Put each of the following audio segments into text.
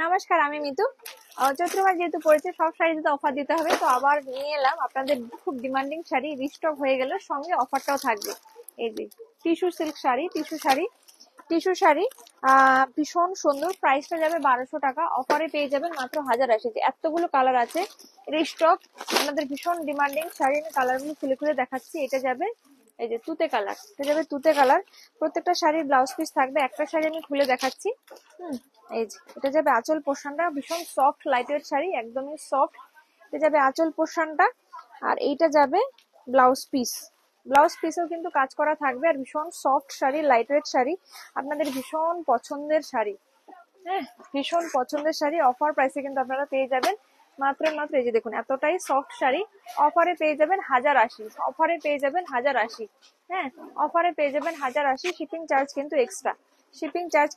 নমস্কার, আমি মিতু। চৈত্র মাস যেহেতু পড়েছে, সব শাড়িতে তো অফার দিতে হবে, তো আবার নিয়ে এলাম আপনাদের খুব ডিমান্ডিং শাড়ি। রিস্টক হয়ে গেল, সঙ্গে অফারটাও থাকবে। এই যে tissue silk sari, tissue sari ভীষণ সুন্দর। প্রাইসটা যাবে 1200 টাকা। অফারে পেয়ে যাবেন মাত্র 1080। এতগুলো কালার আছে রিস্টক, আপনাদের ভীষণ ডিমান্ডিং শাড়ি। আমি কালারগুলো খুলে খুলে দেখাচ্ছি। এটা যাবে এই যে তুতে কালার, এটা যাবে তুতে কালার। প্রত্যেকটা শাড়ির ব্লাউজ পিস থাকবে। একটা শাড়ি আমি খুলে দেখাচ্ছি। এই যে এটা যাবে আঁচল পোর্শনটা, ভীষণ সফট লাইটওয়েট শাড়ি, একদমই সফট। এটা যাবে আঁচল পোর্শনটা, আর এইটা যাবে ব্লাউজ পিস। ব্লাউজ পিসেও কিন্তু কাজ করা থাকবে, আর ভীষণ সফট শাড়ি, লাইটওয়েট শাড়ি, আপনাদের ভীষণ পছন্দের শাড়ি। হ্যাঁ, ভীষণ পছন্দের শাড়ি। অফার প্রাইসে কিন্তু আপনারা পেয়ে যাবেন মাত্র এই যে দেখুন, এতটাই সফট শাড়ি অফারে পেয়ে যাবেন 1080। অফারে পেয়ে যাবেন 1080। হ্যাঁ, অফারে পেয়ে যাবেন 1080। শিপিং চার্জ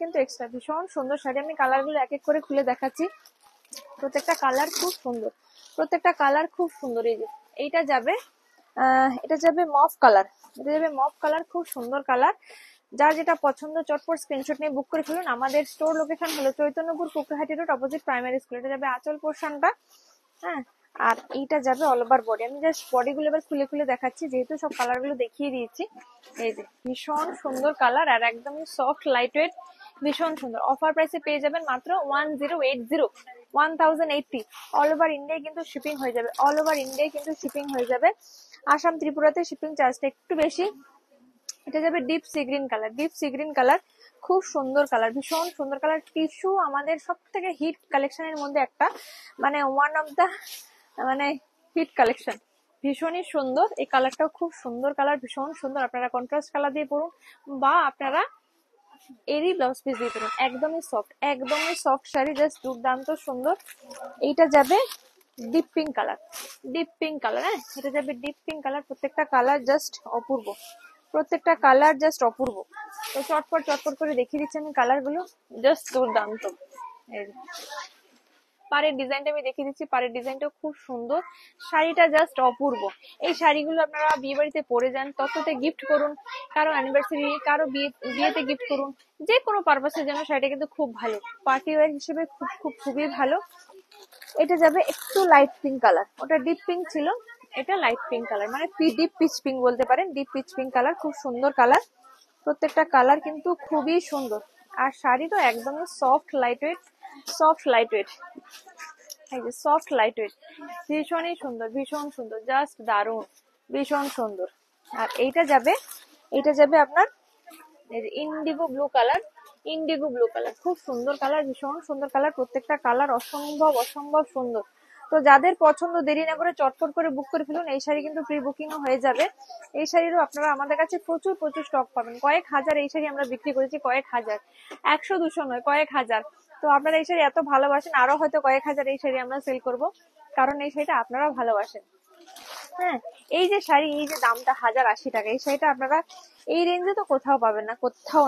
কিন্তু এক্সট্রা, ভীষণ সুন্দর শাড়ি। আমি কালারগুলো এক এক করে খুলে দেখাচ্ছি। প্রত্যেকটা কালার খুব সুন্দর, এই যে এইটা যাবে এটা যাবে মফ কালার, খুব সুন্দর কালার। যার যেটা পছন্দ চটপট স্ক্রিনশট নিয়ে বুক করে ফেলুন। আমাদের স্টোর লোকেশন হলো Chaitanyapur Kukrahati road, opposite primary school. এটা যাবে আঁচল পোর্শনটা। হ্যাঁ, আর এইটা যাবে অল ওভার বডি। আমি জাস্ট বডি গুলো এবার খুলে খুলে দেখাচ্ছি, যেহেতু সব কালার গুলো দেখিয়ে দিয়েছি। এই যে ভীষণ সুন্দর কালার, আর একদমই সফট লাইটওয়েট, ভীষণ সুন্দর। অফার প্রাইসে পেয়ে যাবেন মাত্র 1080। অল ওভার ইন্ডিয়ায় কিন্তু শিপিং হয়ে যাবে, আসাম ত্রিপুরাতে শিপিং চার্জটা একটু বেশি। এটা যাবে ডিপ সি গ্রিন কালার, খুব সুন্দর কালার, ভীষণ সুন্দর কালার। টিস্যু আমাদের সব থেকে হিট কালেকশনের মধ্যে একটা, মানে one of the hit collection. ভীষণই সুন্দর এই কালারটাও, খুব সুন্দর কালার, ভীষণ সুন্দর। আপনারা কন্ট্রাস্ট কালার দিয়ে পরুন, বা আপনারা এরই ব্লাউজ পিস দিয়ে পরুন। একদমই সফট শাড়ি, জাস্ট দুর্দান্ত সুন্দর। এইটা যাবে ডিপ পিঙ্ক কালার, হ্যাঁ, এটা যাবে ডিপ পিঙ্ক কালার। প্রত্যেকটা কালার জাস্ট অপূর্ব, তো চটপট করে দেখিয়ে দিচ্ছি আমি কালার গুলো, জাস্ট দুর্দান্ত। পাড়ের ডিজাইনটা আমি দেখিয়ে দিচ্ছি, পাড়ের ডিজাইনটাও খুব সুন্দর। শাড়িটা জাস্ট অপূর্ব। এই শাড়িগুলো আপনারা বিয়ে বাড়িতে পরে যান, তততে গিফট করুন, কারো অ্যানিভার্সারি, কারো বিয়েতে গিফট করুন, যে কোনো পারপাসের জন্য শাড়িটা কিন্তু খুব ভালো। পার্টি ওয়্যার হিসেবে খুবই ভালো। এটা যাবে একটু লাইট পিঙ্ক কালার, ওটা ডিপ পিঙ্ক ছিল, এটা লাইট পিঙ্ক কালার, মানে ডিপ পিচ পিঙ্ক বলতে পারেন। ডিপ পিচ পিঙ্ক কালার, খুব সুন্দর কালার। প্রত্যেকটা কালার কিন্তু খুবই সুন্দর। আর শাড়ি তো একদমই সফট লাইটওয়েট, এই যে সফট লাইটওয়েট, ভীষণই সুন্দর, ভীষণ সুন্দর, জাস্ট দারুণ, ভীষণ সুন্দর। আর এইটা যাবে আপনার এই যে ইন্ডিগো ব্লু কালার, খুব সুন্দর কালার, ভীষণ সুন্দর কালার। প্রত্যেকটা কালার অসম্ভব সুন্দর। তো যাদের পছন্দ, দেরি না করে চটপট করে বুক করে ফেলুন। এই শাড়ি কিন্তু প্রি বুকিংও হয়ে যাবে। এই শাড়িরও আপনারা আমাদের কাছে প্রচুর স্টক পাবেন। কয়েক হাজার এই শাড়ি আমরা বিক্রি করেছি, কয়েক হাজার, 100-200 নয়, কয়েক হাজার। তো আপনারা এই শাড়ি এত ভালোবাসেন, আরো হয়তো কয়েক হাজার এই শাড়ি আমরা সেল করব, কারণ এই শাড়িটা আপনারা ভালোবাসেন। হ্যাঁ, এই যে শাড়ি, এই যে দামটা 1080 টাকা, এই শাড়িটা আপনারা এই রেঞ্জে তো কোথাও পাবেন না, কোথাও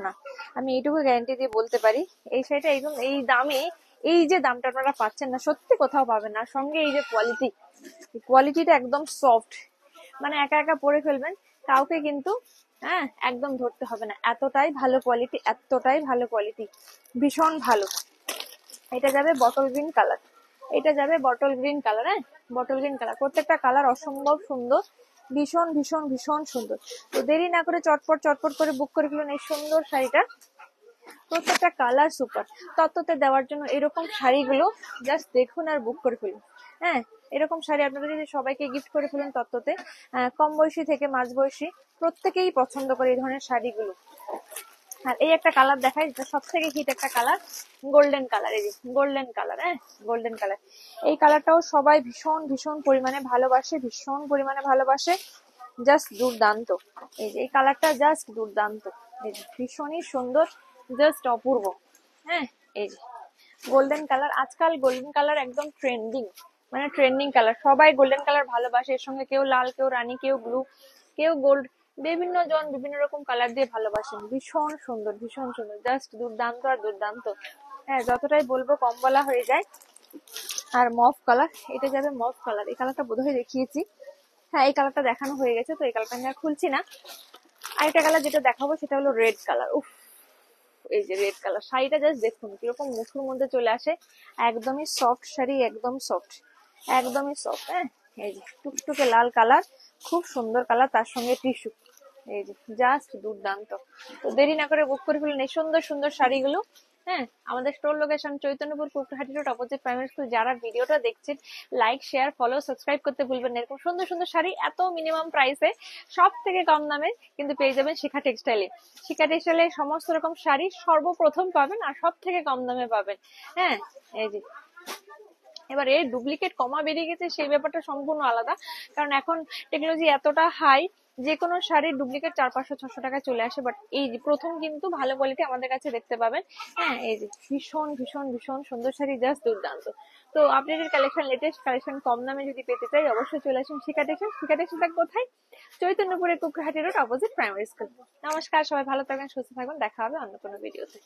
না। আমি এইটুকু গ্যারান্টি দিয়ে বলতে পারি, এই শাড়িটা একদম এই দামে, এই যে দামটা আপনারা পাচ্ছেন না, সত্যি কোথাও পাবেন না। সঙ্গে এই যে কোয়ালিটিটা একদম সফট, মানে একা একা পরে ফেলবেন, কাউকে কিন্তু একদম ধরতে হবে না। এতটাই ভালো কোয়ালিটি, ভীষণ ভালো। এটা যাবে বটল গ্রিন কালার, হ্যাঁ, বটল গ্রিন কালার। প্রত্যেকটা কালার অসম্ভব সুন্দর, ভীষণ সুন্দর। তো দেরি না করে চটপট করে বুক করে ফেলুন এই সুন্দর শাড়িটা। প্রত্যেকটা কালার সুপার। তত্ত্বতে দেওয়ার জন্য এরকম শাড়িগুলো জাস্ট দেখুন আর বুক করে ফেলুন। হ্যাঁ, এরকম শাড়ি আপনারা যদি সবাইকে গিফট করে ফেলুন তত্ত্বতে, কম বয়সী থেকে মাঝ বয়সী প্রত্যেকেই পছন্দ করে এই ধরনের শাড়িগুলো। আর এই একটা কালার দেখাই, যেটা সব থেকে হিট একটা কালার, গোল্ডেন কালার। এই যে গোল্ডেন কালার, এই কালারটাও সবাই ভীষণ পরিমাণে ভালোবাসে, জাস্ট দুর্দান্ত। এই যে এই কালারটা জাস্ট দুর্দান্ত, এই যে ভীষণই সুন্দর, জাস্ট অপূর্ব। হ্যাঁ, এই যে গোল্ডেন কালার, আজকাল গোল্ডেন কালার একদম ট্রেন্ডিং কালার। সবাই গোল্ডেন কালার ভালোবাসে, এর সঙ্গে কেউ লাল, কেউ রানী, কেউ ব্লু, কেউ গোল্ড, বিভিন্ন জন বিভিন্ন রকম কালার দিয়ে ভালোবাসেন। ভীষণ সুন্দর, জাস্ট দুর্দান্ত। হ্যাঁ, যতটাই বলবো কম বলা হয়ে যায়। আর মফ কালার, এটা যাবে মফ কালার। এই কালারটা বোধহয় দেখিয়েছি, হ্যাঁ এই কালারটা দেখানো হয়ে গেছে, তো এই কালারটা আমি আর খুলছি না। আরেকটা কালার যেটা দেখাবো সেটা হলো রেড কালার। উফ, এই যে রেড কালার শাড়িটা জাস্ট দেখুন কিরকম মুঠোর মধ্যে চলে আসে, একদমই সফট শাড়ি, একদম সফট, একদমই সফট। হ্যাঁ, এই যে টুকটুকে লাল কালার, খুব সুন্দর কালার, তার সঙ্গে টিস্যু, এই যে জাস্ট দুর্দান্ত। তো দেরি না করে বুক করে ফেলুন এই সুন্দর সুন্দর শাড়িগুলো। হ্যাঁ, আমাদের store location Chaitanyapur Kukhati road opposite primary school. যারা ভিডিওটা দেখছেন লাইক শেয়ার ফলো সাবস্ক্রাইব করতে ভুলবেন না। এরকম সুন্দর সুন্দর শাড়ি এত মিনিমাম প্রাইসে সব থেকে কম দামে কিন্তু পেয়ে যাবেন শিখা টেক্সটাইলে। শিখা টেক্সটাইলে সমস্ত রকম শাড়ি সর্বপ্রথম পাবেন আর সব থেকে কম দামে পাবেন। হ্যাঁ, এই যে এবার এর ডুপ্লিকেট কমা বেরিয়ে গেছে সেই ব্যাপারটা সম্পূর্ণ আলাদা, কারণ এখন টেকনোলজি এতটা হাই, যে কোনো শাড়ির ডুপ্লিকেট 400-500-600 টাকায় চলে আসে, বাট এই যে প্রথম কিন্তু ভালো কোয়ালিটি আমাদের কাছে দেখতে পাবেন। হ্যাঁ, এই যে ভীষণ ভীষণ ভীষণ সুন্দর শাড়ি, জাস্ট দুর্দান্ত। তো আপডেটেড কালেকশন, লেটেস্ট কালেকশন কম দামে যদি পেতে চাই অবশ্যই চলে আসুন শিখা টেক্সটাইল। শিখা টেক্সটাইল কোথায়? চৈতন্যপুরের কুকহাটি রোড অপোজিট প্রাইমারি স্কুল। নমস্কার, সবাই ভালো থাকবেন, সুস্থ থাকবেন, দেখা হবে অন্য কোনো ভিডিওতে।